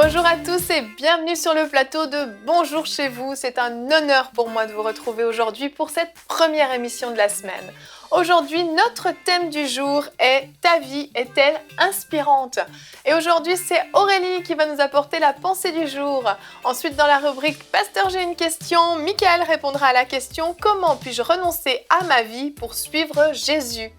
Bonjour à tous et bienvenue sur le plateau de Bonjour chez vous. C'est un honneur pour moi de vous retrouver aujourd'hui pour cette première émission de la semaine. Aujourd'hui, notre thème du jour est « Ta vie est-elle inspirante ?» Et aujourd'hui, c'est Aurélie qui va nous apporter la pensée du jour. Ensuite, dans la rubrique « Pasteur, j'ai une question », Michael répondra à la question « Comment puis-je renoncer à ma vie pour suivre Jésus ?»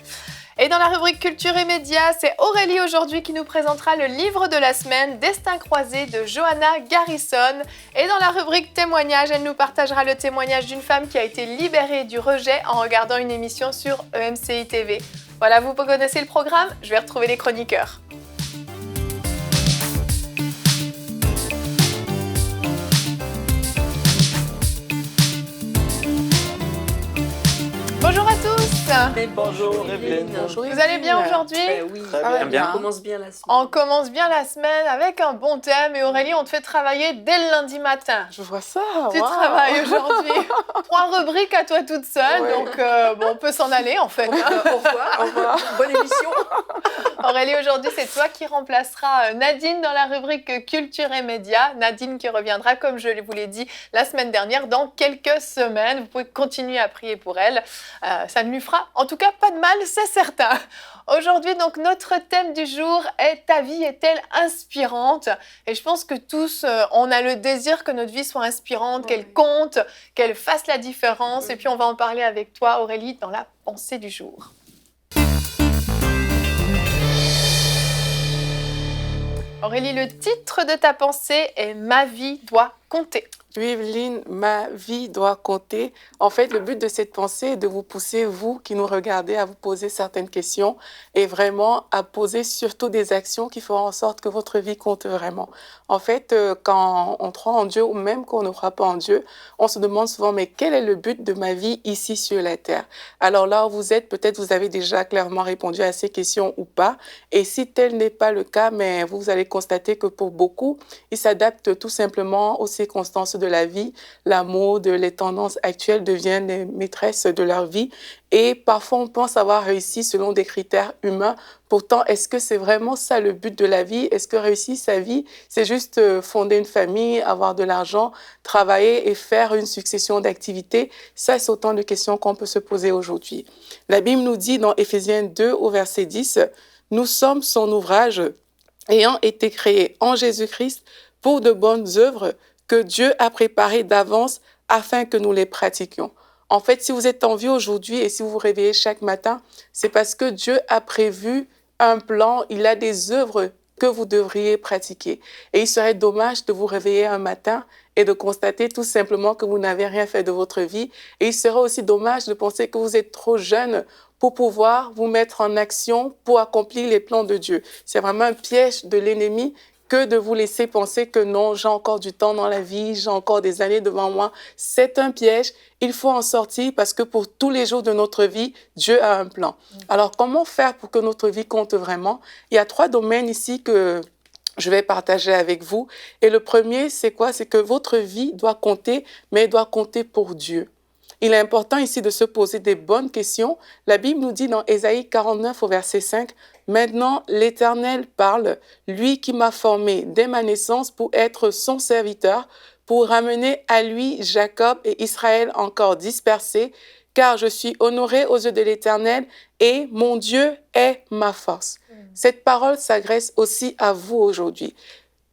Et dans la rubrique Culture et Médias, c'est Aurélie aujourd'hui qui nous présentera le livre de la semaine, Destin croisé de Johanna Garrison. Et dans la rubrique Témoignages, elle nous partagera le témoignage d'une femme qui a été libérée du rejet en regardant une émission sur EMCI TV. Voilà, vous connaissez le programme, je vais retrouver les chroniqueurs. Bonjour à tous. Bonjour Evelyne. Bonjour. Vous allez bien aujourd'hui? Oui, Très bien. On commence bien la semaine. On commence bien la semaine avec un bon thème. Et Aurélie, on te fait travailler dès le lundi matin. Je vois ça. Tu wow. travailles aujourd'hui. 3 rubriques à toi toute seule. Ouais. Donc, on peut s'en aller en fait. Au revoir. Bonne émission. Aurélie, aujourd'hui, c'est toi qui remplaceras Nadine dans la rubrique Culture et Médias. Nadine qui reviendra, comme je vous l'ai dit la semaine dernière, dans quelques semaines. Vous pouvez continuer à prier pour elle. Ça ne lui fera en tout cas pas de mal, c'est certain. Aujourd'hui, donc, notre thème du jour est « Ta vie est-elle inspirante ?» Et je pense que tous, on a le désir que notre vie soit inspirante, qu'elle compte, qu'elle fasse la différence. Et puis, on va en parler avec toi, Aurélie, dans la pensée du jour. Aurélie, le titre de ta pensée est « Ma vie doit compter ». Oui, Evelyne, ma vie doit compter. En fait, le but de cette pensée est de vous pousser, vous qui nous regardez, à vous poser certaines questions et vraiment à poser surtout des actions qui feront en sorte que votre vie compte vraiment. En fait, quand on croit en Dieu ou même quand on ne croit pas en Dieu, on se demande souvent, mais quel est le but de ma vie ici sur la terre? Alors là où vous êtes, peut-être vous avez déjà clairement répondu à ces questions ou pas. Et si tel n'est pas le cas, mais vous allez constater que pour beaucoup, ils s'adaptent tout simplement aux circonstances de la vie. La mode, les tendances actuelles deviennent les maîtresses de leur vie. Et parfois, on pense avoir réussi selon des critères humains. Pourtant, est-ce que c'est vraiment ça le but de la vie? Est-ce que réussir sa vie, c'est juste fonder une famille, avoir de l'argent, travailler et faire une succession d'activités? Ça, c'est autant de questions qu'on peut se poser aujourd'hui. La Bible nous dit dans Éphésiens 2 au verset 10, « Nous sommes son ouvrage, ayant été créés en Jésus-Christ pour de bonnes œuvres que Dieu a préparées d'avance afin que nous les pratiquions. » En fait, si vous êtes en vie aujourd'hui et si vous vous réveillez chaque matin, c'est parce que Dieu a prévu un plan, il a des œuvres que vous devriez pratiquer. Et il serait dommage de vous réveiller un matin et de constater tout simplement que vous n'avez rien fait de votre vie. Et il serait aussi dommage de penser que vous êtes trop jeune pour pouvoir vous mettre en action pour accomplir les plans de Dieu. C'est vraiment un piège de l'ennemi que de vous laisser penser que non, j'ai encore du temps dans la vie, j'ai encore des années devant moi. C'est un piège. Il faut en sortir parce que pour tous les jours de notre vie, Dieu a un plan. Alors, comment faire pour que notre vie compte vraiment? Il y a 3 domaines ici que je vais partager avec vous. Et le premier, c'est quoi? C'est que votre vie doit compter, mais elle doit compter pour Dieu. Il est important ici de se poser des bonnes questions. La Bible nous dit dans Ésaïe 49 au verset 5, « Maintenant l'Éternel parle, lui qui m'a formé dès ma naissance pour être son serviteur, pour ramener à lui Jacob et Israël encore dispersés, car je suis honoré aux yeux de l'Éternel et mon Dieu est ma force. » Cette parole s'adresse aussi à vous aujourd'hui.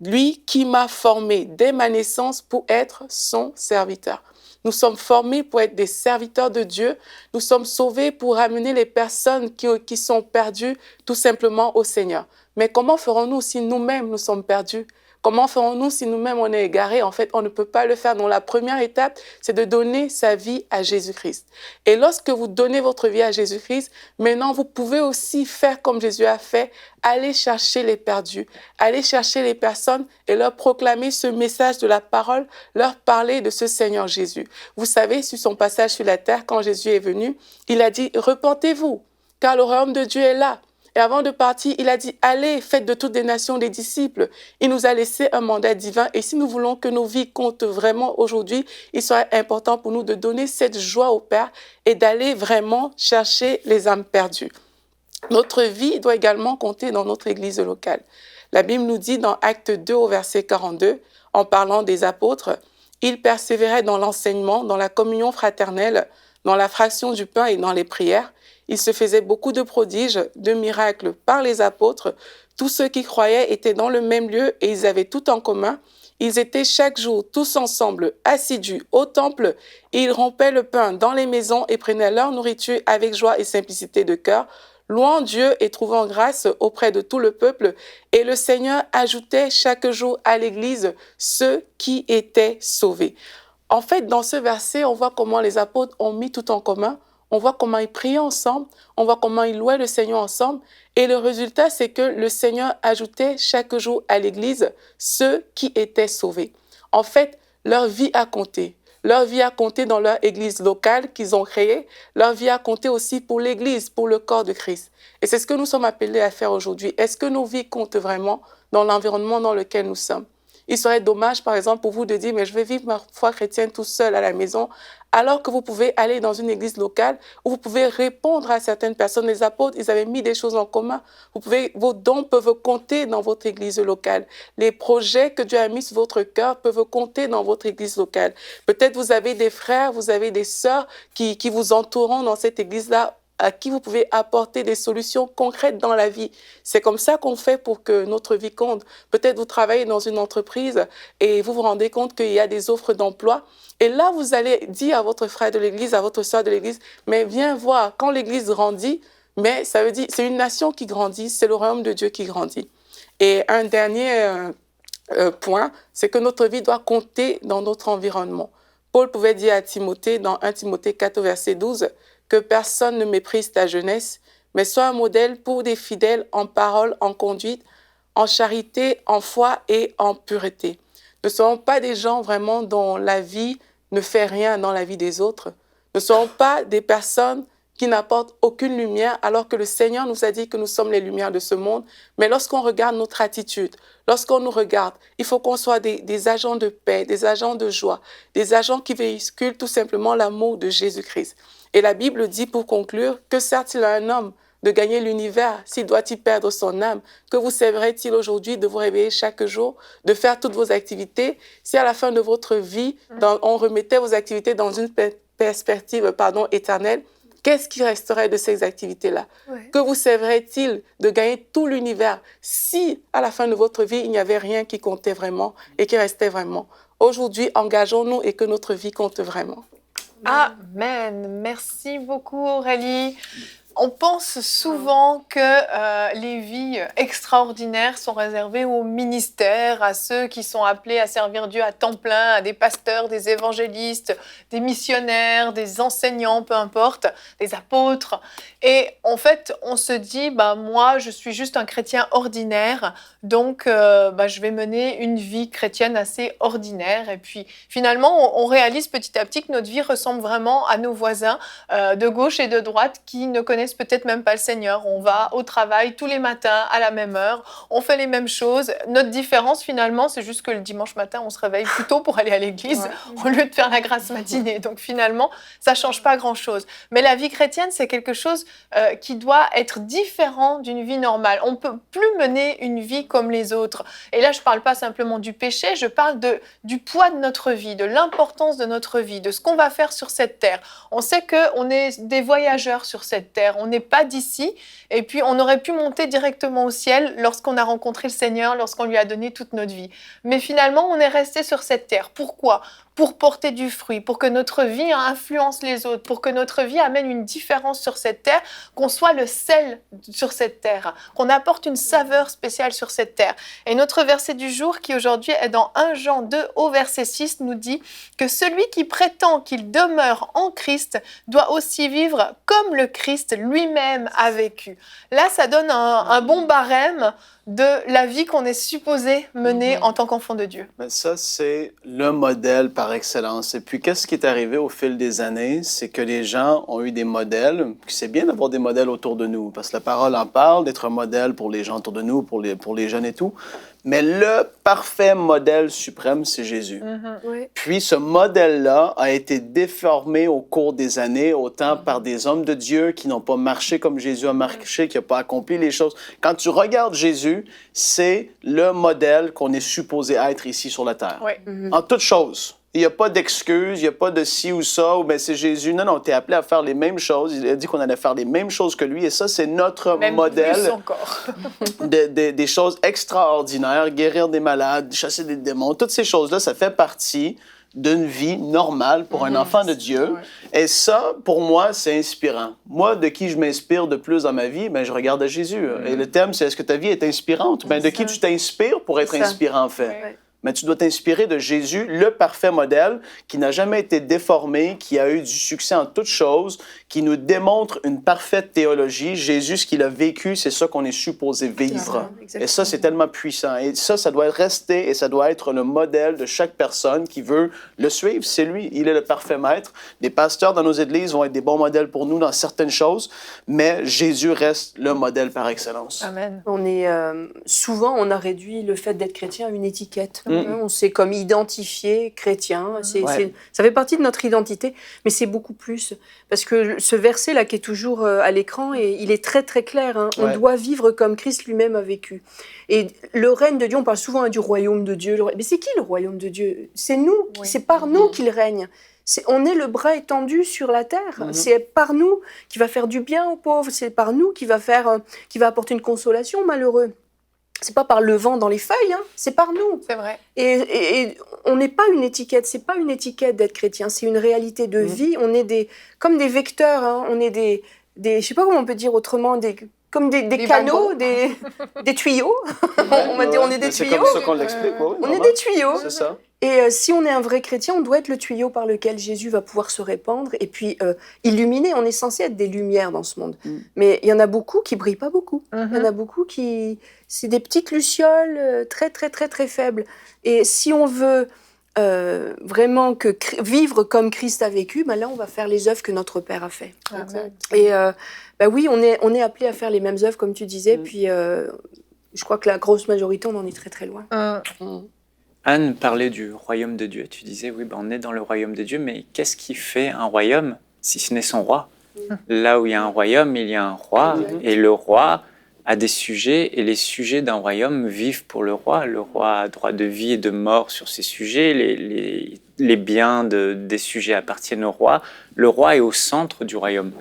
Lui qui m'a formé dès ma naissance pour être son serviteur. Nous sommes formés pour être des serviteurs de Dieu. Nous sommes sauvés pour amener les personnes qui sont perdues tout simplement au Seigneur. Mais comment ferons-nous si nous-mêmes nous sommes perdus? Comment ferons-nous si nous-mêmes on est égarés? En fait, on ne peut pas le faire. Donc la première étape, c'est de donner sa vie à Jésus-Christ. Et lorsque vous donnez votre vie à Jésus-Christ, maintenant vous pouvez aussi faire comme Jésus a fait, aller chercher les perdus, aller chercher les personnes et leur proclamer ce message de la parole, leur parler de ce Seigneur Jésus. Vous savez, sur son passage sur la terre, quand Jésus est venu, il a dit « Repentez-vous, car le royaume de Dieu est là ». Et avant de partir, il a dit « Allez, faites de toutes les nations des disciples ». Il nous a laissé un mandat divin. Et si nous voulons que nos vies comptent vraiment aujourd'hui, il serait important pour nous de donner cette joie au Père et d'aller vraiment chercher les âmes perdues. Notre vie doit également compter dans notre église locale. La Bible nous dit dans Acte 2 au verset 42, en parlant des apôtres, « Ils persévéraient dans l'enseignement, dans la communion fraternelle, dans la fraction du pain et dans les prières. Il se faisait beaucoup de prodiges, de miracles par les apôtres. Tous ceux qui croyaient étaient dans le même lieu et ils avaient tout en commun. Ils étaient chaque jour tous ensemble, assidus au temple, et ils rompaient le pain dans les maisons et prenaient leur nourriture avec joie et simplicité de cœur, louant Dieu et trouvant grâce auprès de tout le peuple. Et le Seigneur ajoutait chaque jour à l'Église ceux qui étaient sauvés. » En fait, dans ce verset, on voit comment les apôtres ont mis tout en commun. On voit comment ils priaient ensemble, on voit comment ils louaient le Seigneur ensemble. Et le résultat, c'est que le Seigneur ajoutait chaque jour à l'Église ceux qui étaient sauvés. En fait, leur vie a compté. Leur vie a compté dans leur église locale qu'ils ont créée. Leur vie a compté aussi pour l'église, pour le corps de Christ. Et c'est ce que nous sommes appelés à faire aujourd'hui. Est-ce que nos vies comptent vraiment dans l'environnement dans lequel nous sommes? Il serait dommage, par exemple, pour vous de dire « mais je vais vivre ma foi chrétienne tout seul à la maison », alors que vous pouvez aller dans une église locale où vous pouvez répondre à certaines personnes. Les apôtres, ils avaient mis des choses en commun. Vos dons peuvent compter dans votre église locale. Les projets que Dieu a mis sur votre cœur peuvent compter dans votre église locale. Peut-être vous avez des frères, vous avez des sœurs qui vous entourent dans cette église-là, à qui vous pouvez apporter des solutions concrètes dans la vie. C'est comme ça qu'on fait pour que notre vie compte. Peut-être vous travaillez dans une entreprise et vous vous rendez compte qu'il y a des offres d'emploi. Et là, vous allez dire à votre frère de l'église, à votre sœur de l'église, mais viens voir, quand l'église grandit, mais ça veut dire, c'est une nation qui grandit, c'est le royaume de Dieu qui grandit. Et un dernier point, c'est que notre vie doit compter dans notre environnement. Paul pouvait dire à Timothée, dans 1 Timothée 4, verset 12, que personne ne méprise ta jeunesse, mais sois un modèle pour des fidèles en parole, en conduite, en charité, en foi et en pureté. Ne soyons pas des gens vraiment dont la vie ne fait rien dans la vie des autres. Ne soyons pas des personnes qui n'apportent aucune lumière, alors que le Seigneur nous a dit que nous sommes les lumières de ce monde. Mais lorsqu'on regarde notre attitude, lorsqu'on nous regarde, il faut qu'on soit des agents de paix, des agents de joie, des agents qui véhiculent tout simplement l'amour de Jésus-Christ. Et la Bible dit, pour conclure, que sert-il à un homme de gagner l'univers s'il doit-il perdre son âme? Que vous servirait-il aujourd'hui de vous réveiller chaque jour, de faire toutes vos activités, si à la fin de votre vie, on remettait vos activités dans une perspective éternelle? Qu'est-ce qui resterait de ces activités-là? Ouais. Que vous servirait-il de gagner tout l'univers si, à la fin de votre vie, il n'y avait rien qui comptait vraiment et qui restait vraiment? Aujourd'hui, engageons-nous et que notre vie compte vraiment. Amen. Merci beaucoup, Aurélie. On pense souvent que les vies extraordinaires sont réservées aux ministères, à ceux qui sont appelés à servir Dieu à temps plein, à des pasteurs, des évangélistes, des missionnaires, des enseignants, peu importe, des apôtres. Et en fait, on se dit, moi, je suis juste un chrétien ordinaire, donc je vais mener une vie chrétienne assez ordinaire. Et puis, finalement, on réalise petit à petit que notre vie ressemble vraiment à nos voisins de gauche et de droite qui ne connaissent peut-être même pas le Seigneur. On va au travail tous les matins à la même heure, on fait les mêmes choses. Notre différence finalement, c'est juste que le dimanche matin, on se réveille plus tôt pour aller à l'église au lieu de faire la grasse matinée. Donc finalement, ça change pas grand-chose. Mais la vie chrétienne, c'est quelque chose qui doit être différent d'une vie normale. On peut plus mener une vie comme les autres. Et là, je parle pas simplement du péché, je parle du poids de notre vie, de l'importance de notre vie, de ce qu'on va faire sur cette terre. On sait qu'on est des voyageurs sur cette terre. On n'est pas d'ici. Et puis, on aurait pu monter directement au ciel lorsqu'on a rencontré le Seigneur, lorsqu'on lui a donné toute notre vie. Mais finalement, on est resté sur cette terre. Pourquoi ? Pour porter du fruit, pour que notre vie influence les autres, pour que notre vie amène une différence sur cette terre, qu'on soit le sel sur cette terre, qu'on apporte une saveur spéciale sur cette terre. Et notre verset du jour, qui aujourd'hui est dans 1 Jean 2 au verset 6, nous dit que celui qui prétend qu'il demeure en Christ doit aussi vivre comme le Christ lui-même a vécu. Là, ça donne un bon barème de la vie qu'on est supposé mener en tant qu'enfant de Dieu. Mais ça, c'est le modèle par excellence. Et puis, qu'est-ce qui est arrivé au fil des années? C'est que les gens ont eu des modèles. C'est bien d'avoir des modèles autour de nous, parce que la parole en parle, d'être un modèle pour les gens autour de nous, pour les jeunes et tout. Mais le parfait modèle suprême, c'est Jésus. Oui. Puis ce modèle-là a été déformé au cours des années, autant par des hommes de Dieu qui n'ont pas marché comme Jésus a marché, qui n'ont pas accompli les choses. Quand tu regardes Jésus, c'est le modèle qu'on est supposé être ici sur la terre. Oui. En toutes choses. Il n'y a pas d'excuses, il n'y a pas de ci ou ça, ou bien c'est Jésus. Non, non, tu es appelé à faire les mêmes choses. Il a dit qu'on allait faire les mêmes choses que lui, et ça, c'est notre Même modèle. plus encore. Des choses extraordinaires, guérir des malades, chasser des démons, toutes ces choses-là, ça fait partie d'une vie normale pour un enfant de Dieu. Et ça, pour moi, c'est inspirant. Moi, de qui je m'inspire de plus dans ma vie, ben, je regarde à Jésus. Et le thème, c'est est-ce que ta vie est inspirante? Ben, de qui tu t'inspires pour être inspirant, en fait? Ouais. Mais tu dois t'inspirer de Jésus, le parfait modèle, qui n'a jamais été déformé, qui a eu du succès en toutes choses, qui nous démontre une parfaite théologie. Jésus, ce qu'il a vécu, c'est ça qu'on est supposé vivre. Exactement. Et ça, c'est tellement puissant. Et ça doit rester et ça doit être le modèle de chaque personne qui veut le suivre. C'est lui, il est le parfait maître. Les pasteurs dans nos églises vont être des bons modèles pour nous dans certaines choses, mais Jésus reste le modèle par excellence. Amen. On est souvent, on a réduit le fait d'être chrétien à une étiquette. On s'est comme identifié chrétien. Ça fait partie de notre identité, mais c'est beaucoup plus. Parce que ce verset-là qui est toujours à l'écran, et il est très très clair. Hein. On doit vivre comme Christ lui-même a vécu. Et le règne de Dieu, on parle souvent du royaume de Dieu. Mais c'est qui le royaume de Dieu? C'est nous. C'est par nous qu'il règne. On est le bras étendu sur la terre. C'est par nous qui va faire du bien aux pauvres. C'est par nous qui va apporter une consolation aux malheureux. C'est pas par le vent dans les feuilles, hein, c'est par nous. C'est vrai. Et on n'est pas une étiquette, c'est pas une étiquette d'être chrétien, c'est une réalité de vie. On est comme des vecteurs, hein, on est des, je sais pas comment on peut dire autrement, comme des canaux, des tuyaux. On va dire on est des tuyaux. C'est comme ça qu'on l'explique. On est des tuyaux. C'est ça. Et si on est un vrai chrétien, on doit être le tuyau par lequel Jésus va pouvoir se répandre et puis illuminer. On est censé être des lumières dans ce monde. Mais il y en a beaucoup qui brillent pas beaucoup. Il y en a beaucoup qui... C'est des petites lucioles très, très, très, très faibles. Et si on veut vraiment vivre comme Christ a vécu, ben là, on va faire les œuvres que notre Père a fait. Et oui, on est appelé à faire les mêmes œuvres, comme tu disais. Puis je crois que la grosse majorité, on en est très, très loin. Anne parlait du royaume de Dieu. Tu disais, oui, on est dans le royaume de Dieu, mais qu'est-ce qui fait un royaume si ce n'est son roi? Là où il y a un royaume, il y a un roi, et le roi a des sujets, et les sujets d'un royaume vivent pour le roi. Le roi a droit de vie et de mort sur ses sujets, les biens des sujets appartiennent au roi. Le roi est au centre du royaume,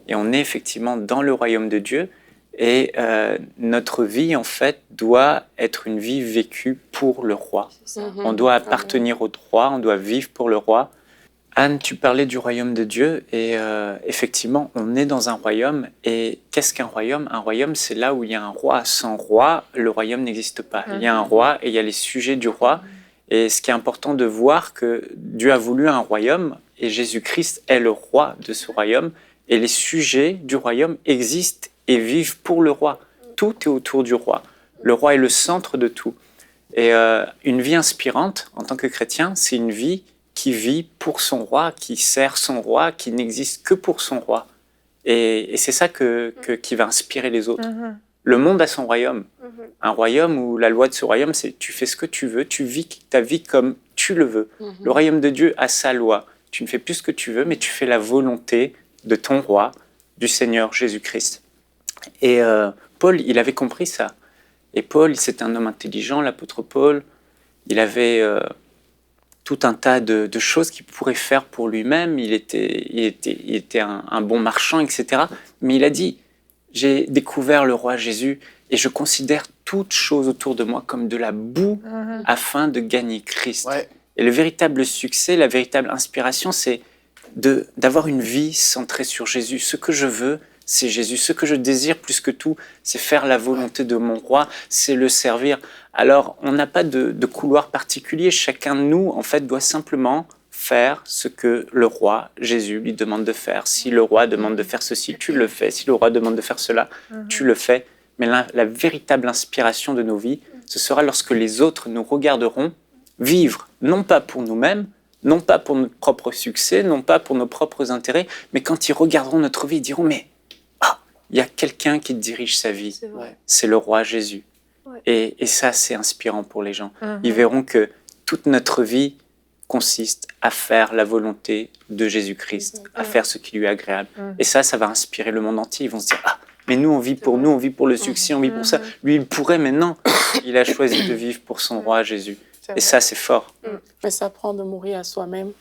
et on est effectivement dans le royaume de Dieu. Et notre vie, en fait, doit être une vie vécue pour le roi. On doit appartenir au roi, on doit vivre pour le roi. Anne, tu parlais du royaume de Dieu, et effectivement, on est dans un royaume. Et qu'est-ce qu'un royaume? Un royaume, c'est là où il y a un roi. Sans roi, le royaume n'existe pas. Il y a un roi et il y a les sujets du roi. Et ce qui est important de voir, que Dieu a voulu un royaume, et Jésus-Christ est le roi de ce royaume. Et les sujets du royaume existent et vivent pour le roi. Tout est autour du roi. Le roi est le centre de tout. Et une vie inspirante, en tant que chrétien, c'est une vie qui vit pour son roi, qui sert son roi, qui n'existe que pour son roi. Et c'est ça qui va inspirer les autres. Le monde a son royaume. Un royaume où la loi de ce royaume, c'est tu fais ce que tu veux, tu vis ta vie comme tu le veux. Le royaume de Dieu a sa loi. Tu ne fais plus ce que tu veux, mais tu fais la volonté de ton roi, du Seigneur Jésus-Christ. Et Paul, il avait compris ça. Et Paul, c'était un homme intelligent, l'apôtre Paul. Il avait tout un tas de choses qu'il pourrait faire pour lui-même. Il était un bon marchand, etc. Mais il a dit, j'ai découvert le roi Jésus et je considère toute chose autour de moi comme de la boue afin de gagner Christ. Ouais. Et le véritable succès, la véritable inspiration, c'est d'avoir une vie centrée sur Jésus. Ce que je veux, c'est Jésus. Ce que je désire plus que tout, c'est faire la volonté de mon roi, c'est le servir. Alors, on n'a pas de couloir particulier. Chacun de nous, en fait, doit simplement faire ce que le roi Jésus lui demande de faire. Si le roi demande de faire ceci, tu le fais. Si le roi demande de faire cela, tu le fais. Mais la véritable inspiration de nos vies, ce sera lorsque les autres nous regarderont vivre, non pas pour nous-mêmes, non pas pour notre propre succès, non pas pour nos propres intérêts, mais quand ils regarderont notre vie, ils diront « Mais il y a quelqu'un qui dirige sa vie, c'est le roi Jésus. Ouais. » Et ça, c'est inspirant pour les gens. Ils verront que toute notre vie consiste à faire la volonté de Jésus-Christ, à faire ce qui lui est agréable. Et ça va inspirer le monde entier. Ils vont se dire « Ah, mais nous, on vit pour nous, on vit pour le succès, on vit pour ça. Lui, il pourrait, mais non. Il a choisi de vivre pour son roi Jésus. » Et ça, c'est fort. Mais ça prend de mourir à soi-même.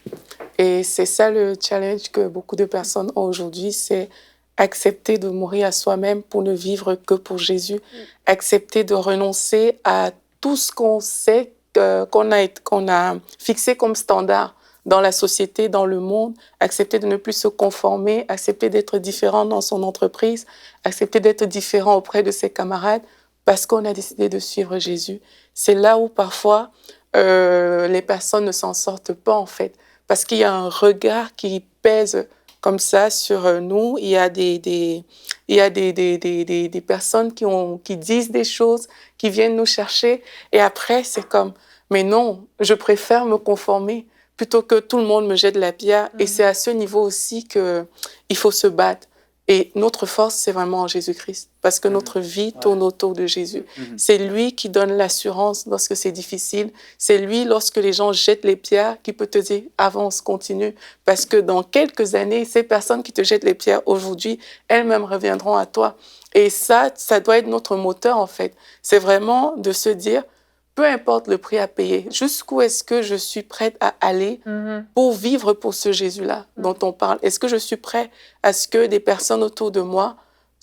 Et c'est ça le challenge que beaucoup de personnes ont aujourd'hui, c'est accepter de mourir à soi-même pour ne vivre que pour Jésus. Accepter de renoncer à tout ce qu'on sait, qu'on a fixé comme standard dans la société, dans le monde. Accepter de ne plus se conformer, accepter d'être différent dans son entreprise, accepter d'être différent auprès de ses camarades parce qu'on a décidé de suivre Jésus. C'est là où parfois les personnes ne s'en sortent pas en fait, parce qu'il y a un regard qui pèse comme ça sur nous. Il y a des personnes qui disent des choses, qui viennent nous chercher, et après c'est comme mais non, je préfère me conformer plutôt que tout le monde me jette la pierre. Et c'est à ce niveau aussi que il faut se battre. Et notre force, c'est vraiment en Jésus-Christ. Parce que notre vie tourne autour de Jésus. C'est lui qui donne l'assurance lorsque c'est difficile. C'est lui, lorsque les gens jettent les pierres, qui peut te dire « avance, continue ». Parce que dans quelques années, ces personnes qui te jettent les pierres aujourd'hui, elles-mêmes reviendront à toi. Et ça doit être notre moteur, en fait. C'est vraiment de se dire « peu importe le prix à payer, jusqu'où est-ce que je suis prête à aller pour vivre pour ce Jésus-là dont on parle? Est-ce que je suis prêt à ce que des personnes autour de moi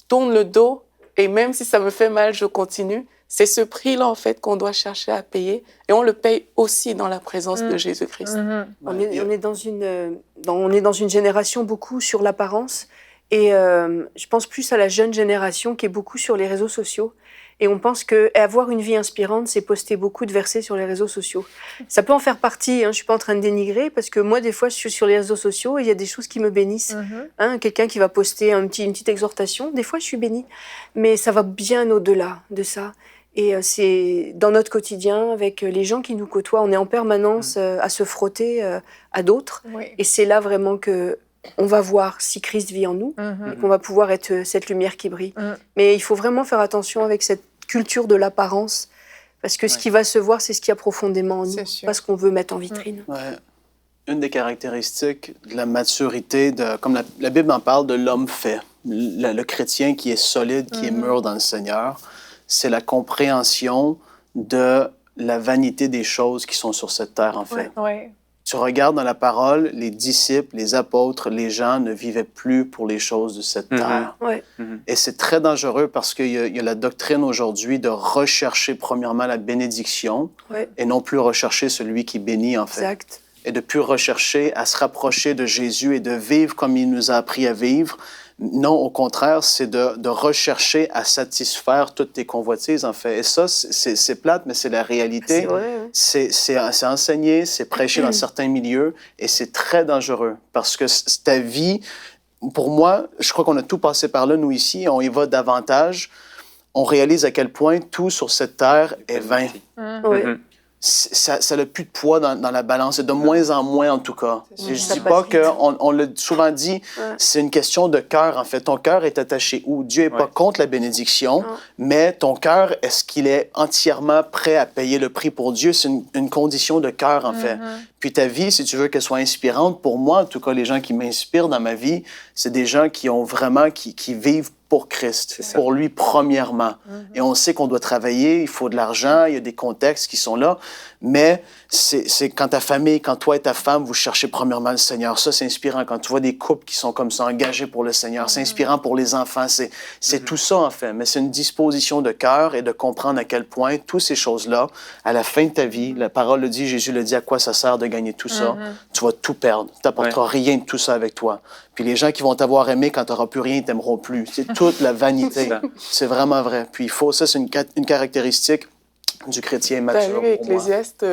tournent le dos et même si ça me fait mal, je continue? C'est ce prix-là, en fait, qu'on doit chercher à payer et on le paye aussi dans la présence de Jésus-Christ. On est dans une génération beaucoup sur l'apparence et je pense plus à la jeune génération qui est beaucoup sur les réseaux sociaux. Et on pense qu'avoir une vie inspirante, c'est poster beaucoup de versets sur les réseaux sociaux. Ça peut en faire partie, hein, je ne suis pas en train de dénigrer, parce que moi, des fois, je suis sur les réseaux sociaux et il y a des choses qui me bénissent. Quelqu'un qui va poster une petite exhortation, des fois, je suis bénie. Mais ça va bien au-delà de ça. Et c'est dans notre quotidien, avec les gens qui nous côtoient, on est en permanence à se frotter à d'autres. Et c'est là vraiment que on va voir si Christ vit en nous et qu'on va pouvoir être cette lumière qui brille. Mais il faut vraiment faire attention avec cette culture de l'apparence, parce que ce qui va se voir, c'est ce qu'il y a profondément en nous, pas ce qu'on veut mettre en vitrine. Une des caractéristiques de la maturité, comme la Bible en parle, de l'homme fait, le chrétien qui est solide, qui est mûr dans le Seigneur, c'est la compréhension de la vanité des choses qui sont sur cette terre, en fait. Tu regardes dans la parole, les disciples, les apôtres, les gens ne vivaient plus pour les choses de cette terre. Et c'est très dangereux parce qu'il y a la doctrine aujourd'hui de rechercher premièrement la bénédiction et non plus rechercher celui qui bénit, en fait. Exact. Et de plus rechercher à se rapprocher de Jésus et de vivre comme il nous a appris à vivre. Non, au contraire, c'est de rechercher à satisfaire toutes tes convoitises, en fait. Et ça, c'est plate, mais c'est la réalité. C'est enseigné, c'est prêché dans certains milieux, et c'est très dangereux. Parce que ta vie, pour moi, je crois qu'on a tout passé par là, nous ici, on y va davantage. On réalise à quel point tout sur cette terre est vain. Ça n'a plus de poids dans la balance, et de moins en moins en tout cas. Je ne dis pas on l'a souvent dit, c'est une question de cœur en fait. Ton cœur est attaché où? Dieu n'est pas contre la bénédiction, mais ton cœur, est-ce qu'il est entièrement prêt à payer le prix pour Dieu? C'est une condition de cœur en fait. Puis ta vie, si tu veux qu'elle soit inspirante, pour moi en tout cas, les gens qui m'inspirent dans ma vie, c'est des gens qui ont vraiment, qui vivent pour Christ, C'est ça. pour lui premièrement. Et on sait qu'on doit travailler, il faut de l'argent, il y a des contextes qui sont là, mais c'est quand ta famille, quand toi et ta femme, vous cherchez premièrement le Seigneur. Ça, c'est inspirant. Quand tu vois des couples qui sont comme ça, engagés pour le Seigneur, c'est inspirant pour les enfants. C'est tout ça, en fait. Mais c'est une disposition de cœur et de comprendre à quel point toutes ces choses-là, à la fin de ta vie, la parole le dit, Jésus le dit, à quoi ça sert de gagner tout ça? Tu vas tout perdre. Tu n'apporteras rien de tout ça avec toi. Puis les gens qui vont t'avoir aimé quand tu n'auras plus rien, ils t'aimeront plus. C'est toute la vanité. C'est vraiment vrai. Puis il faut, ça, c'est une caractéristique du chrétien T'as mature. lu pour moi. Ecclésiaste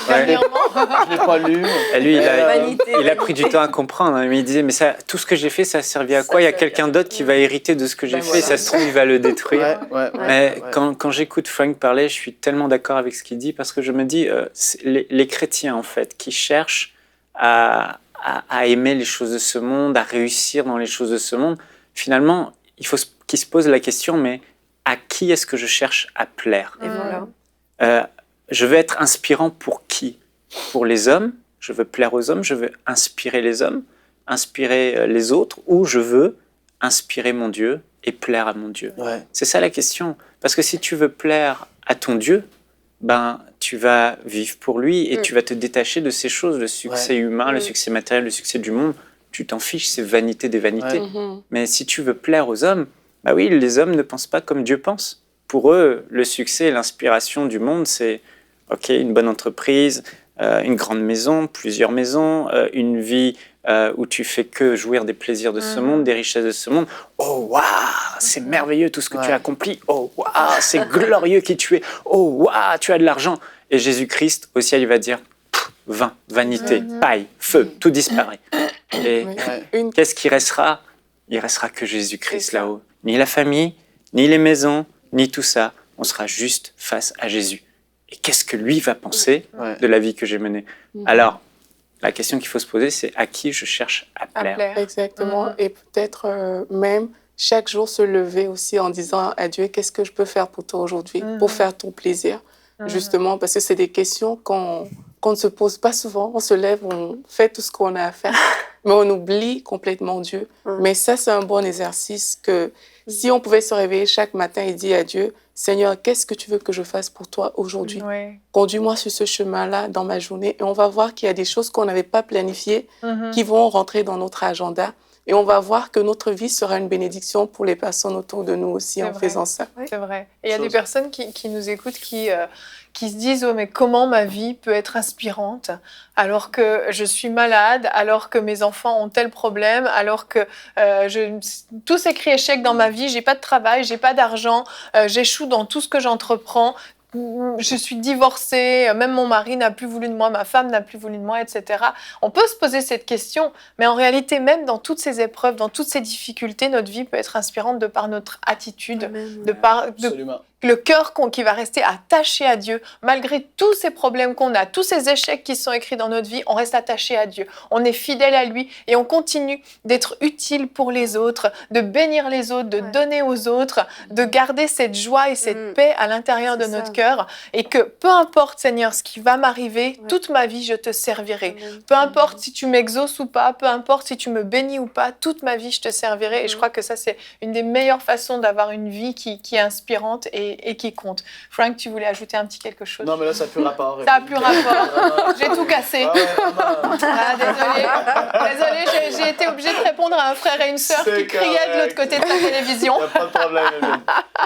Dernièrement, Je l'ai pas lu. Et lui, Vanité, il a pris du temps à comprendre. Mais il disait, mais ça, tout ce que j'ai fait, ça a servi à quoi? Il y a quelqu'un d'autre qui va hériter de ce que j'ai fait. Ça se trouve, il va le détruire. Mais quand j'écoute Frank parler, je suis tellement d'accord avec ce qu'il dit parce que je me dis, les chrétiens, en fait, qui cherchent à aimer les choses de ce monde, à réussir dans les choses de ce monde, finalement, il faut qu'ils se posent la question, mais à qui est-ce que je cherche à plaire? Et voilà. Je veux être inspirant pour qui? Pour les hommes, je veux plaire aux hommes, je veux inspirer les hommes, inspirer les autres, ou je veux inspirer mon Dieu et plaire à mon Dieu. C'est ça la question. Parce que si tu veux plaire à ton Dieu, ben, tu vas vivre pour lui et tu vas te détacher de ces choses, le succès humain, le succès matériel, le succès du monde. Tu t'en fiches, c'est vanité des vanités. Mais si tu veux plaire aux hommes, bah oui, les hommes ne pensent pas comme Dieu pense. Pour eux, le succès et l'inspiration du monde, c'est une bonne entreprise, une grande maison, plusieurs maisons, une vie où tu fais que jouir des plaisirs de ce monde, des richesses de ce monde. Oh, waouh, c'est merveilleux tout ce que tu as accompli. Oh, waouh, c'est glorieux qui tu es. Oh, waouh, tu as de l'argent. Et Jésus-Christ, au ciel, il va dire vain, vanité, paille, feu, tout disparaît. Et qu'est-ce qui restera? Il restera que Jésus-Christ là-haut. Ni la famille, ni les maisons, ni tout ça. On sera juste face à Jésus. Et qu'est-ce que lui va penser de la vie que j'ai menée? Alors, la question qu'il faut se poser, c'est à qui je cherche à plaire. Exactement. Et peut-être même chaque jour se lever aussi en disant à Dieu, qu'est-ce que je peux faire pour toi aujourd'hui, pour faire ton plaisir? Justement, parce que c'est des questions qu'on ne se pose pas souvent. On se lève, on fait tout ce qu'on a à faire, mais on oublie complètement Dieu. Mais ça, c'est un bon exercice que si on pouvait se réveiller chaque matin et dire à Dieu, Seigneur, qu'est-ce que tu veux que je fasse pour toi aujourd'hui? Conduis-moi sur ce chemin-là dans ma journée. Et on va voir qu'il y a des choses qu'on n'avait pas planifiées qui vont rentrer dans notre agenda. Et on va voir que notre vie sera une bénédiction pour les personnes autour de nous aussi en faisant ça. C'est vrai. Et il y a des personnes qui nous écoutent qui se disent « Oh, mais comment ma vie peut être inspirante alors que je suis malade, alors que mes enfants ont tel problème, alors que tout s'écrit échec dans ma vie, j'ai pas de travail, j'ai pas d'argent, j'échoue dans tout ce que j'entreprends. » Je suis divorcée, même mon mari n'a plus voulu de moi, ma femme n'a plus voulu de moi, etc. On peut se poser cette question, mais en réalité, même dans toutes ces épreuves, dans toutes ces difficultés, notre vie peut être inspirante de par notre attitude, le cœur qui va rester attaché à Dieu. Malgré tous ces problèmes qu'on a, tous ces échecs qui sont écrits dans notre vie, on reste attaché à Dieu. On est fidèle à lui et on continue d'être utile pour les autres, de bénir les autres, de donner aux autres, de garder cette joie et cette paix à l'intérieur de notre cœur. Et que peu importe, Seigneur, ce qui va m'arriver, toute ma vie, je te servirai. Peu importe si tu m'exauces ou pas, peu importe si tu me bénis ou pas, toute ma vie, je te servirai. Et je crois que ça, c'est une des meilleures façons d'avoir une vie qui est inspirante et qui compte. Frank, tu voulais ajouter un petit quelque chose? Non, mais là, ça n'a plus rapport. Ça n'a plus rapport. J'ai tout cassé. Désolée, j'ai été obligée de répondre à un frère et une sœur qui criaient de l'autre côté de la télévision. Pas de problème,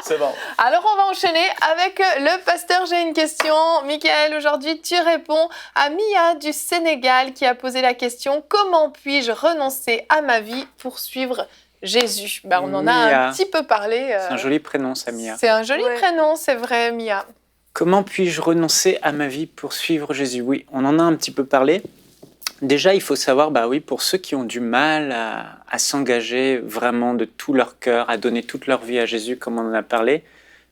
c'est bon. Alors, on va enchaîner avec le pasteur. J'ai une question. Michael, aujourd'hui, tu réponds à Mia du Sénégal qui a posé la question « Comment puis-je renoncer à ma vie pour suivre Jésus ?» On en a un petit peu parlé. C'est un joli prénom, ça, Mia. C'est un joli prénom, c'est vrai, Mia. Comment puis-je renoncer à ma vie pour suivre Jésus? Oui, on en a un petit peu parlé. Déjà, il faut savoir, pour ceux qui ont du mal à s'engager vraiment de tout leur cœur, à donner toute leur vie à Jésus, comme on en a parlé,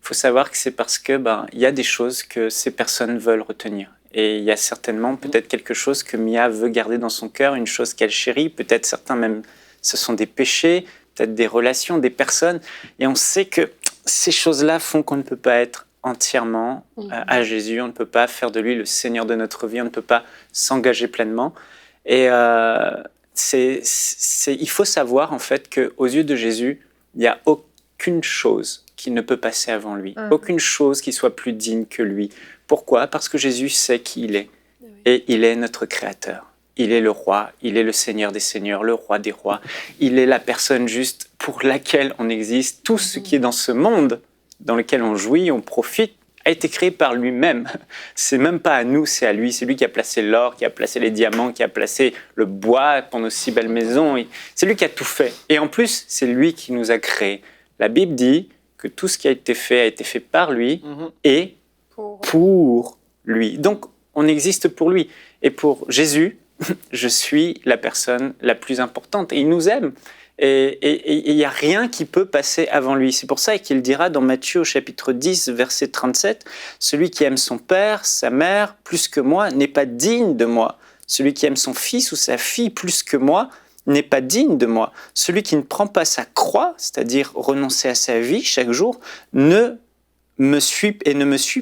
il faut savoir que c'est parce que y a des choses que ces personnes veulent retenir. Et il y a certainement peut-être quelque chose que Mia veut garder dans son cœur, une chose qu'elle chérit, peut-être certains même, ce sont des péchés, peut-être des relations, des personnes. Et on sait que ces choses-là font qu'on ne peut pas être entièrement à Jésus, on ne peut pas faire de lui le Seigneur de notre vie, on ne peut pas s'engager pleinement. Et il faut savoir en fait qu'aux yeux de Jésus, il n'y a aucune chose qui ne peut passer avant lui, aucune chose qui soit plus digne que lui. Pourquoi? Parce que Jésus sait qui il est, et il est notre Créateur. Il est le roi, il est le Seigneur des seigneurs, le roi des rois. Il est la personne juste pour laquelle on existe. Tout ce qui est dans ce monde, dans lequel on jouit, on profite, a été créé par lui-même. C'est même pas à nous, c'est à lui. C'est lui qui a placé l'or, qui a placé les diamants, qui a placé le bois pour nos si belles maisons. C'est lui qui a tout fait. Et en plus, c'est lui qui nous a créés. La Bible dit que tout ce qui a été fait par lui et pour lui. Donc, on existe pour lui. Et pour Jésus, je suis la personne la plus importante. Et il nous aime. Et il n'y a rien qui peut passer avant lui. C'est pour ça qu'il dira dans Matthieu au chapitre 10, verset 37, « Celui qui aime son père, sa mère, plus que moi, n'est pas digne de moi. Celui qui aime son fils ou sa fille plus que moi, n'est pas digne de moi. Celui qui ne prend pas sa croix, c'est-à-dire renoncer à sa vie chaque jour, ne me suit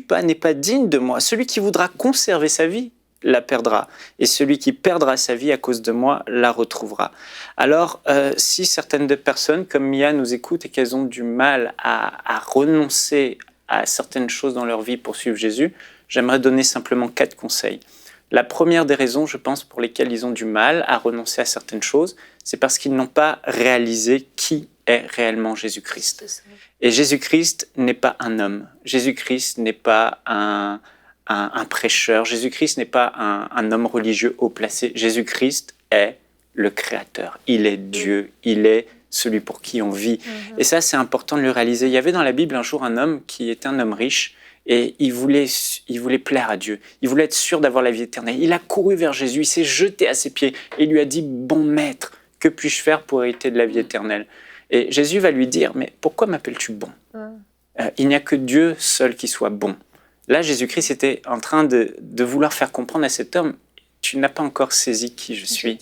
pas, n'est pas digne de moi. Celui qui voudra conserver sa vie, la perdra. Et celui qui perdra sa vie à cause de moi la retrouvera. » Alors, si certaines personnes, comme Mia, nous écoutent et qu'elles ont du mal à renoncer à certaines choses dans leur vie pour suivre Jésus, j'aimerais donner simplement 4 conseils. La première des raisons, je pense, pour lesquelles ils ont du mal à renoncer à certaines choses, c'est parce qu'ils n'ont pas réalisé qui est réellement Jésus-Christ. Et Jésus-Christ n'est pas un homme. Jésus-Christ n'est pas un prêcheur. Jésus-Christ n'est pas un homme religieux haut placé. Jésus-Christ est le Créateur. Il est Dieu. Il est celui pour qui on vit. Et ça, c'est important de le réaliser. Il y avait dans la Bible un jour un homme qui était un homme riche et il voulait plaire à Dieu. Il voulait être sûr d'avoir la vie éternelle. Il a couru vers Jésus. Il s'est jeté à ses pieds et il lui a dit « Bon maître, que puis-je faire pour hériter de la vie éternelle ?» Et Jésus va lui dire « Mais pourquoi m'appelles-tu bon ? Il n'y a que Dieu seul qui soit bon. » Là, Jésus-Christ était en train de vouloir faire comprendre à cet homme, tu n'as pas encore saisi qui je suis.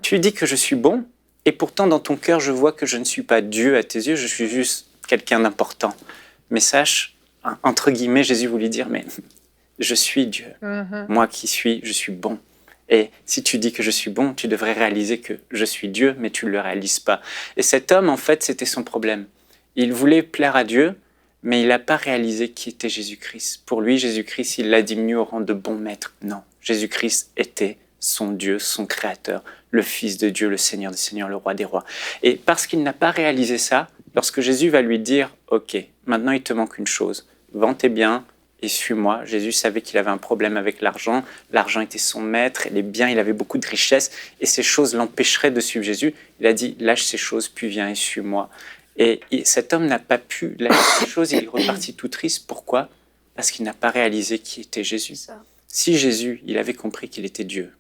Tu dis que je suis bon, et pourtant dans ton cœur, je vois que je ne suis pas Dieu à tes yeux, je suis juste quelqu'un d'important. Mais sache, entre guillemets, Jésus voulait dire, mais je suis Dieu. Moi qui suis, je suis bon. Et si tu dis que je suis bon, tu devrais réaliser que je suis Dieu, mais tu ne le réalises pas. Et cet homme, en fait, c'était son problème. Il voulait plaire à Dieu, mais il n'a pas réalisé qui était Jésus-Christ. Pour lui, Jésus-Christ, il l'a diminué au rang de bon maître. Non, Jésus-Christ était son Dieu, son Créateur, le Fils de Dieu, le Seigneur des seigneurs, le Roi des rois. Et parce qu'il n'a pas réalisé ça, lorsque Jésus va lui dire « Ok, maintenant il te manque une chose, vends tes biens et suis-moi ». Jésus savait qu'il avait un problème avec l'argent. L'argent était son maître, les biens, il avait beaucoup de richesses et ces choses l'empêcheraient de suivre Jésus. Il a dit « Lâche ces choses, puis viens et suis-moi ». Et cet homme n'a pas pu lâcher ces choses, il est reparti tout triste. Pourquoi? Parce qu'il n'a pas réalisé qui était Jésus. Si Jésus, il avait compris qu'il était Dieu,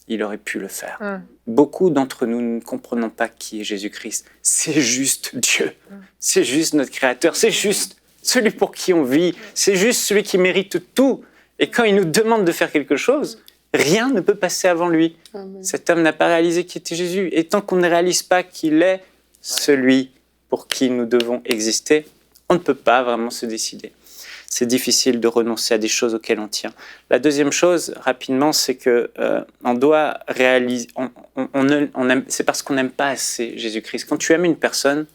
il aurait pu le faire. Beaucoup d'entre nous ne comprenons pas qui est Jésus-Christ. C'est juste Dieu. C'est juste notre Créateur. C'est juste celui pour qui on vit. C'est juste celui qui mérite tout. Et quand il nous demande de faire quelque chose, rien ne peut passer avant lui. Cet homme n'a pas réalisé qui était Jésus. Et tant qu'on ne réalise pas qu'il est celui pour qui nous devons exister, on ne peut pas vraiment se décider. C'est difficile de renoncer à des choses auxquelles on tient. La deuxième chose, rapidement, c'est que on doit réaliser. C'est parce qu'on n'aime pas assez Jésus-Christ. Quand tu aimes une personne,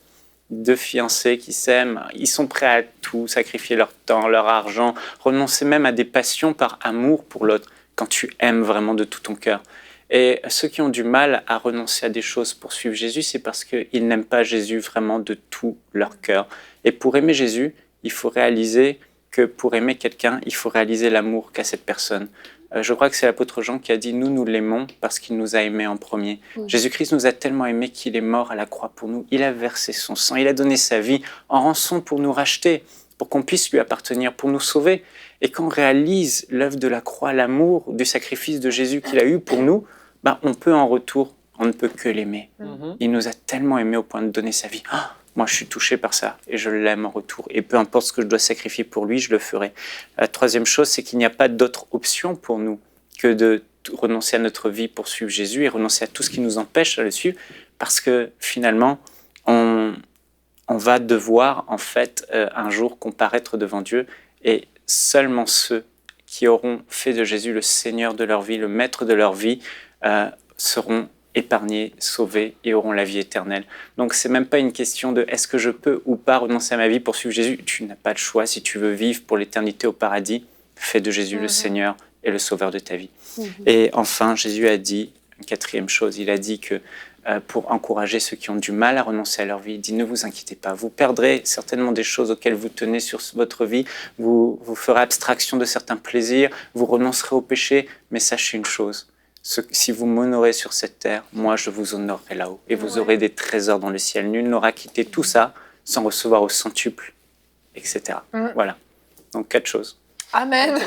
deux fiancés qui s'aiment, ils sont prêts à tout, sacrifier leur temps, leur argent, renoncer même à des passions par amour pour l'autre. Quand tu aimes vraiment de tout ton cœur. Et ceux qui ont du mal à renoncer à des choses pour suivre Jésus, c'est parce qu'ils n'aiment pas Jésus vraiment de tout leur cœur. Et pour aimer Jésus, il faut réaliser que pour aimer quelqu'un, il faut réaliser l'amour qu'a cette personne. Je crois que c'est l'apôtre Jean qui a dit « Nous l'aimons parce qu'il nous a aimés en premier ». Jésus-Christ nous a tellement aimés qu'il est mort à la croix pour nous. Il a versé son sang, il a donné sa vie en rançon pour nous racheter, pour qu'on puisse lui appartenir, pour nous sauver. Et quand on réalise l'œuvre de la croix, l'amour du sacrifice de Jésus qu'il a eu pour nous, on peut en retour, on ne peut que l'aimer. Il nous a tellement aimés au point de donner sa vie. Moi, je suis touché par ça et je l'aime en retour. Et peu importe ce que je dois sacrifier pour lui, je le ferai. La troisième chose, c'est qu'il n'y a pas d'autre option pour nous que de renoncer à notre vie pour suivre Jésus et renoncer à tout ce qui nous empêche de le suivre, parce que finalement, on va devoir en fait un jour comparaître devant Dieu, et seulement ceux qui auront fait de Jésus le Seigneur de leur vie, le Maître de leur vie, seront épargnés, sauvés et auront la vie éternelle. Donc c'est même pas une question de est-ce que je peux ou pas renoncer à ma vie pour suivre Jésus. Tu n'as pas de choix. Si tu veux vivre pour l'éternité au paradis, fais de Jésus le Seigneur et le Sauveur de ta vie. Et enfin, Jésus a dit une quatrième chose. Il a dit que pour encourager ceux qui ont du mal à renoncer à leur vie, il dit ne vous inquiétez pas, vous perdrez certainement des choses auxquelles vous tenez sur votre vie, vous ferez abstraction de certains plaisirs, vous renoncerez au péché, mais sachez une chose, si vous m'honorez sur cette terre, moi je vous honorerai là-haut et vous aurez des trésors dans le ciel. Nul n'aura quitté tout ça sans recevoir au centuple, etc. Voilà, donc 4 choses. Amen.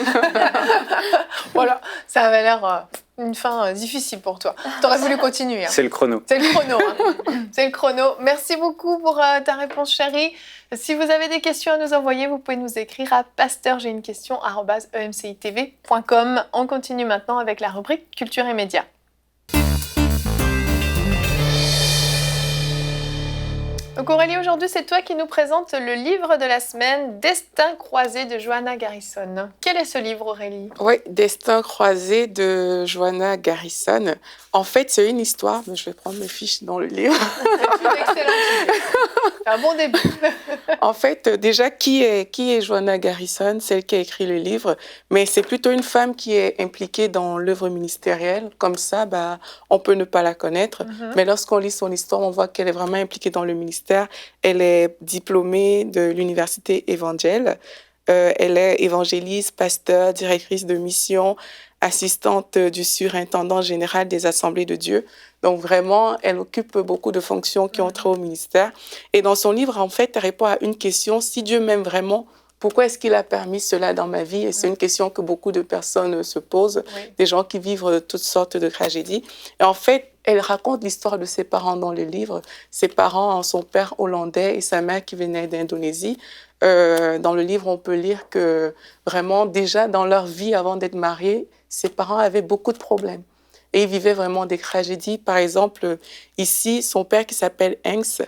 Voilà, ça avait l'air une fin difficile pour toi. T'aurais voulu continuer. Hein. C'est le chrono. C'est le chrono. Hein. C'est le chrono. Merci beaucoup pour ta réponse, chérie. Si vous avez des questions à nous envoyer, vous pouvez nous écrire à pasteur@emcitv.com. On continue maintenant avec la rubrique Culture et Médias. Donc Aurélie, aujourd'hui, c'est toi qui nous présente le livre de la semaine, Destin croisé de Joanna Garrison. Quel est ce livre, Aurélie? Oui, Destin croisé de Joanna Garrison. En fait, c'est une histoire, mais je vais prendre mes fiches dans le livre. C'est une excellente idée. C'est un bon début. En fait, déjà, qui est Joanna Garrison, celle qui a écrit le livre? Mais c'est plutôt une femme qui est impliquée dans l'œuvre ministérielle. Comme ça, on peut ne pas la connaître. Mais lorsqu'on lit son histoire, on voit qu'elle est vraiment impliquée dans le ministère. Elle est diplômée de l'université Évangile. Elle est évangéliste, pasteur, directrice de mission, assistante du surintendant général des Assemblées de Dieu. Donc vraiment, elle occupe beaucoup de fonctions qui ont trait au ministère. Et dans son livre, en fait, elle répond à une question: si Dieu m'aime vraiment, pourquoi est-ce qu'il a permis cela dans ma vie? Et c'est une question que beaucoup de personnes se posent, des gens qui vivent toutes sortes de tragédies. Et en fait, elle raconte l'histoire de ses parents dans le livre. Ses parents, son père hollandais et sa mère qui venait d'Indonésie. Dans le livre, on peut lire que vraiment, déjà dans leur vie avant d'être mariés, ses parents avaient beaucoup de problèmes. Et ils vivaient vraiment des tragédies. Par exemple, ici, son père qui s'appelle Hengs,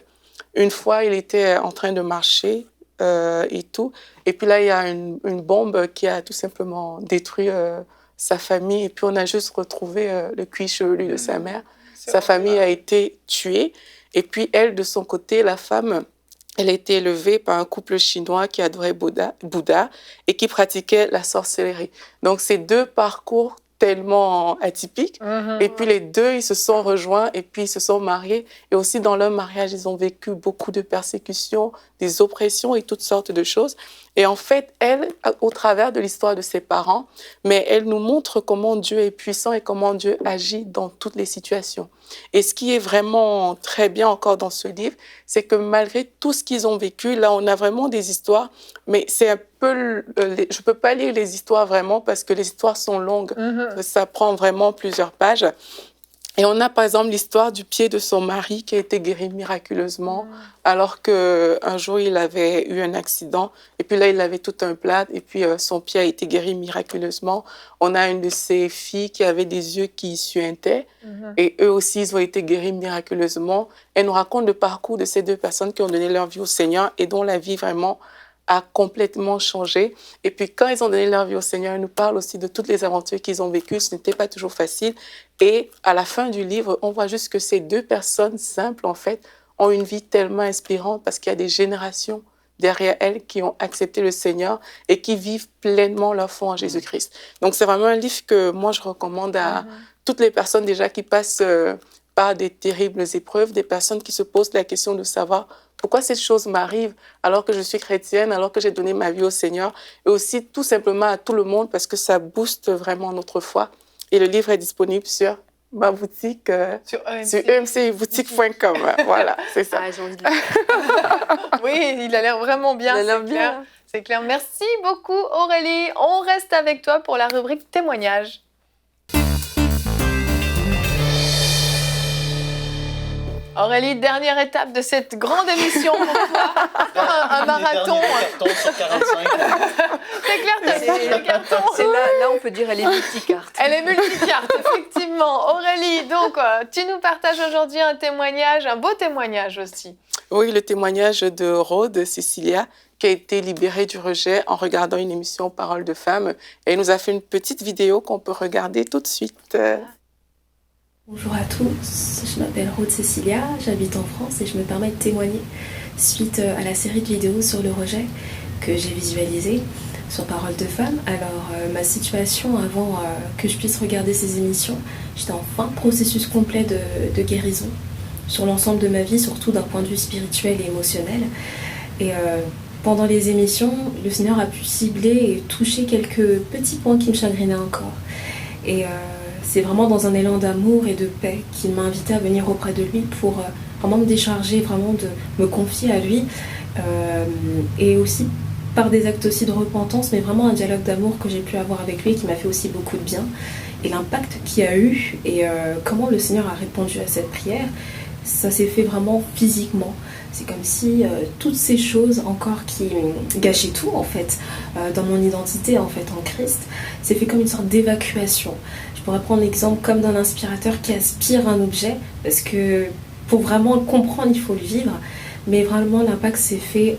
une fois, il était en train de marcher et tout. Et puis là, il y a une bombe qui a tout simplement détruit sa famille. Et puis, on a juste retrouvé le cuir chevelu de sa mère. Sa famille a été tuée. Et puis, elle, de son côté, la femme, elle a été élevée par un couple chinois qui adorait Bouddha et qui pratiquait la sorcellerie. Donc, c'est deux parcours tellement atypiques. Et puis, les deux, ils se sont rejoints et puis ils se sont mariés. Et aussi, dans leur mariage, ils ont vécu beaucoup de persécutions, des oppressions et toutes sortes de choses. Et en fait, elle, au travers de l'histoire de ses parents, mais elle nous montre comment Dieu est puissant et comment Dieu agit dans toutes les situations. Et ce qui est vraiment très bien encore dans ce livre, c'est que malgré tout ce qu'ils ont vécu, là, on a vraiment des histoires, mais c'est un peu... je peux pas lire les histoires vraiment parce que les histoires sont longues. Ça prend vraiment plusieurs pages. Et on a par exemple l'histoire du pied de son mari qui a été guéri miraculeusement alors qu'un jour il avait eu un accident et puis là il avait tout un plat et puis son pied a été guéri miraculeusement. On a une de ses filles qui avait des yeux qui suintaient et eux aussi ils ont été guéris miraculeusement. Elle nous raconte le parcours de ces deux personnes qui ont donné leur vie au Seigneur et dont la vie vraiment a complètement changé. Et puis, quand ils ont donné leur vie au Seigneur, ils nous parlent aussi de toutes les aventures qu'ils ont vécues. Ce n'était pas toujours facile. Et à la fin du livre, on voit juste que ces deux personnes simples, en fait, ont une vie tellement inspirante parce qu'il y a des générations derrière elles qui ont accepté le Seigneur et qui vivent pleinement leur foi en Jésus-Christ. Donc, c'est vraiment un livre que moi, je recommande à toutes les personnes déjà qui passent par des terribles épreuves, des personnes qui se posent la question de savoir pourquoi cette chose m'arrive alors que je suis chrétienne, alors que j'ai donné ma vie au Seigneur, et aussi tout simplement à tout le monde parce que ça booste vraiment notre foi. Et le livre est disponible sur ma boutique, sur emcboutique.com. Voilà, c'est ça. Ah, j'ai envie de le... Oui, il a l'air vraiment bien. Il a l'air bien. C'est clair. Merci beaucoup, Aurélie. On reste avec toi pour la rubrique témoignages. Aurélie, dernière étape de cette grande émission pour toi. Un marathon. Sur 45. C'est clair, tu as fait le carton. C'est là, on peut dire elle est multicarte. Elle est multicarte, effectivement. Aurélie, donc, tu nous partages aujourd'hui un témoignage, un beau témoignage aussi. Oui, le témoignage de Rhodes Cecilia, qui a été libérée du rejet en regardant une émission Parole de femmes. Et elle nous a fait une petite vidéo qu'on peut regarder tout de suite. Bonjour à tous, je m'appelle Rose Cécilia, j'habite en France et je me permets de témoigner suite à la série de vidéos sur le rejet que j'ai visualisée sur Parole de Femme. Alors ma situation avant que je puisse regarder ces émissions, j'étais en fin de processus complet de guérison sur l'ensemble de ma vie, surtout d'un point de vue spirituel et émotionnel. Et pendant les émissions, le Seigneur a pu cibler et toucher quelques petits points qui me chagrinaient encore. Et c'est vraiment dans un élan d'amour et de paix qu'il m'a invité à venir auprès de lui pour vraiment me décharger, vraiment de me confier à lui. Et aussi par des actes aussi de repentance, mais vraiment un dialogue d'amour que j'ai pu avoir avec lui qui m'a fait aussi beaucoup de bien. Et l'impact qu'il y a eu et comment le Seigneur a répondu à cette prière, ça s'est fait vraiment physiquement. C'est comme si toutes ces choses encore qui gâchaient tout en fait dans mon identité en fait en Christ, c'est fait comme une sorte d'évacuation. Je pourrais prendre l'exemple comme d'un aspirateur qui aspire un objet parce que pour vraiment le comprendre il faut le vivre, mais vraiment l'impact s'est fait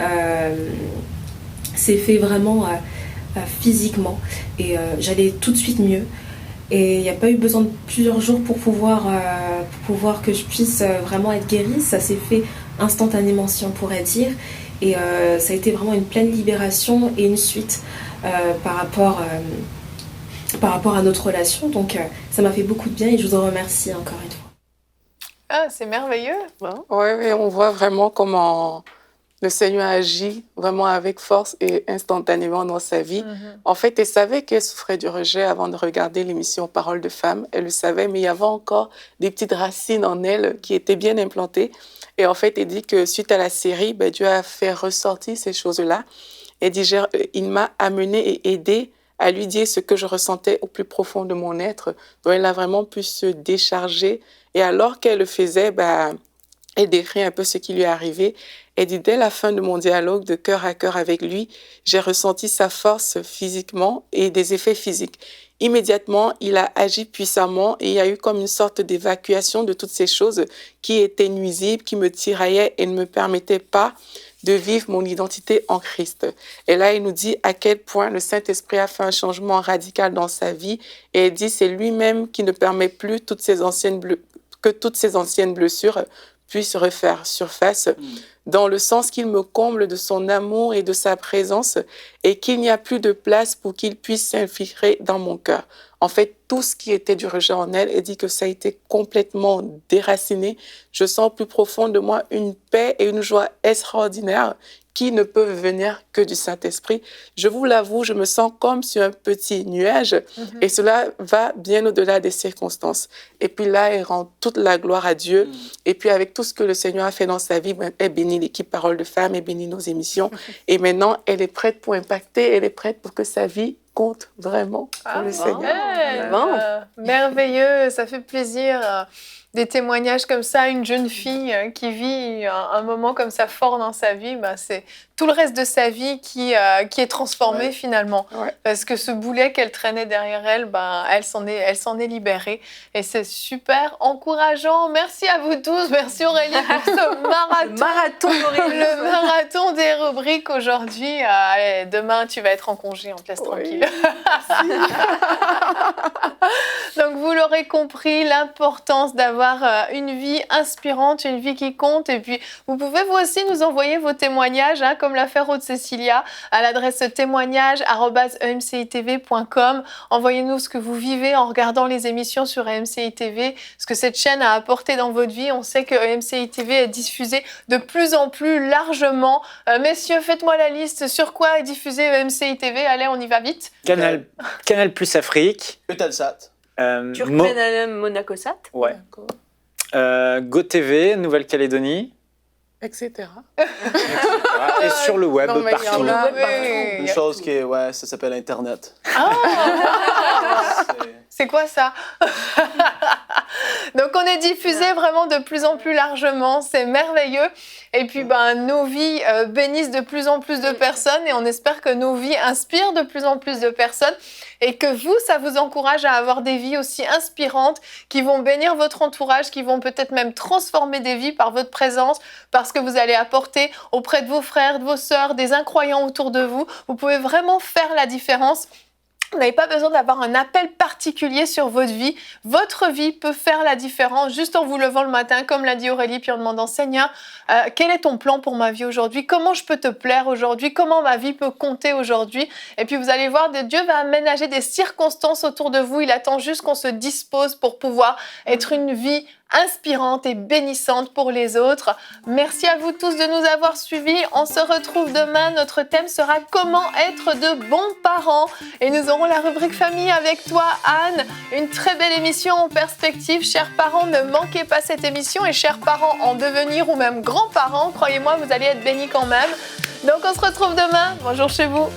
vraiment physiquement et j'allais tout de suite mieux. Et il n'y a pas eu besoin de plusieurs jours pour pouvoir que je puisse vraiment être guérie. Ça s'est fait instantanément, si on pourrait dire. Et ça a été vraiment une pleine libération et une suite par rapport à notre relation. Donc ça m'a fait beaucoup de bien et je vous en remercie encore une fois. Ah, c'est merveilleux. Oui, on voit vraiment comment le Seigneur agit vraiment avec force et instantanément dans sa vie. En fait, elle savait qu'elle souffrait du rejet avant de regarder l'émission Parole de Femme. Elle le savait, mais il y avait encore des petites racines en elle qui étaient bien implantées. Et en fait, elle dit que suite à la série, Dieu a fait ressortir ces choses-là. Elle dit, il m'a amené et aidé à lui dire ce que je ressentais au plus profond de mon être. Donc, elle a vraiment pu se décharger. Et alors qu'elle le faisait, elle décrit un peu ce qui lui est arrivé. Elle dit, dès la fin de mon dialogue de cœur à cœur avec lui, j'ai ressenti sa force physiquement et des effets physiques. Immédiatement, il a agi puissamment et il y a eu comme une sorte d'évacuation de toutes ces choses qui étaient nuisibles, qui me tiraillaient et ne me permettaient pas de vivre mon identité en Christ. Et là, il nous dit à quel point le Saint-Esprit a fait un changement radical dans sa vie. Et il dit, c'est lui-même qui ne permet plus que toutes ces anciennes blessures puissent refaire surface, dans le sens qu'il me comble de son amour et de sa présence et qu'il n'y a plus de place pour qu'il puisse s'infiltrer dans mon cœur. En fait, tout ce qui était du rejet en elle dit que ça a été complètement déraciné. Je sens au plus profond de moi une paix et une joie extraordinaires qui ne peuvent venir que du Saint-Esprit. Je vous l'avoue, je me sens comme sur un petit nuage et cela va bien au-delà des circonstances. Et puis là, elle rend toute la gloire à Dieu. Et puis avec tout ce que le Seigneur a fait dans sa vie, elle bénit l'équipe Parole de Femme, elle bénit nos émissions. Et maintenant, elle est prête pour impacter, elle est prête pour que sa vie compte vraiment pour le Seigneur. Merveilleux, ça fait plaisir. Des témoignages comme ça, une jeune fille qui vit un moment comme ça fort dans sa vie, c'est tout le reste de sa vie qui est transformé finalement. Parce que ce boulet qu'elle traînait derrière elle, elle s'en est libérée. Et c'est super encourageant. Merci à vous tous. Merci Aurélie pour ce marathon. Le marathon des rubriques aujourd'hui. Allez, demain, tu vas être en congé, en place tranquille. Donc, vous l'aurez compris, l'importance d'avoir une vie inspirante, une vie qui compte. Et puis, vous pouvez vous aussi nous envoyer vos témoignages, comme l'a fait Rose Cécilia, à l'adresse témoignage@emcitv.com. Envoyez-nous ce que vous vivez en regardant les émissions sur EMCI TV, ce que cette chaîne a apporté dans votre vie. On sait que EMCI TV est diffusée de plus en plus largement. Messieurs, faites-moi la liste. Sur quoi est diffusée EMCI TV? Allez, on y va vite. Canal Plus Afrique. Eutelsat. Turkmenistan, Monacosat. Ouais. GoTV, Nouvelle-Calédonie. Etc. Et sur le web, partout. Une chose qui est, ça s'appelle Internet. C'est quoi ça? Donc on est diffusé vraiment de plus en plus largement, c'est merveilleux. Et puis nos vies bénissent de plus en plus de personnes et on espère que nos vies inspirent de plus en plus de personnes et que vous, ça vous encourage à avoir des vies aussi inspirantes qui vont bénir votre entourage, qui vont peut-être même transformer des vies par votre présence, parce que vous allez apporter auprès de vos frères, de vos sœurs, des incroyants autour de vous. Vous pouvez vraiment faire la différence. Vous n'avez pas besoin d'avoir un appel particulier sur votre vie. Votre vie peut faire la différence juste en vous levant le matin, comme l'a dit Aurélie, puis en demandant « Seigneur, quel est ton plan pour ma vie aujourd'hui? Comment je peux te plaire aujourd'hui? Comment ma vie peut compter aujourd'hui ?» Et puis vous allez voir, Dieu va aménager des circonstances autour de vous. Il attend juste qu'on se dispose pour pouvoir être une vie inspirante et bénissante pour les autres. Merci à vous tous de nous avoir suivis. On se retrouve demain. Notre thème sera comment être de bons parents. Et nous aurons la rubrique famille avec toi, Anne. Une très belle émission en perspective. Chers parents, ne manquez pas cette émission. Et chers parents en devenir ou même grands-parents, croyez-moi, vous allez être bénis quand même. Donc on se retrouve demain. Bonjour chez vous.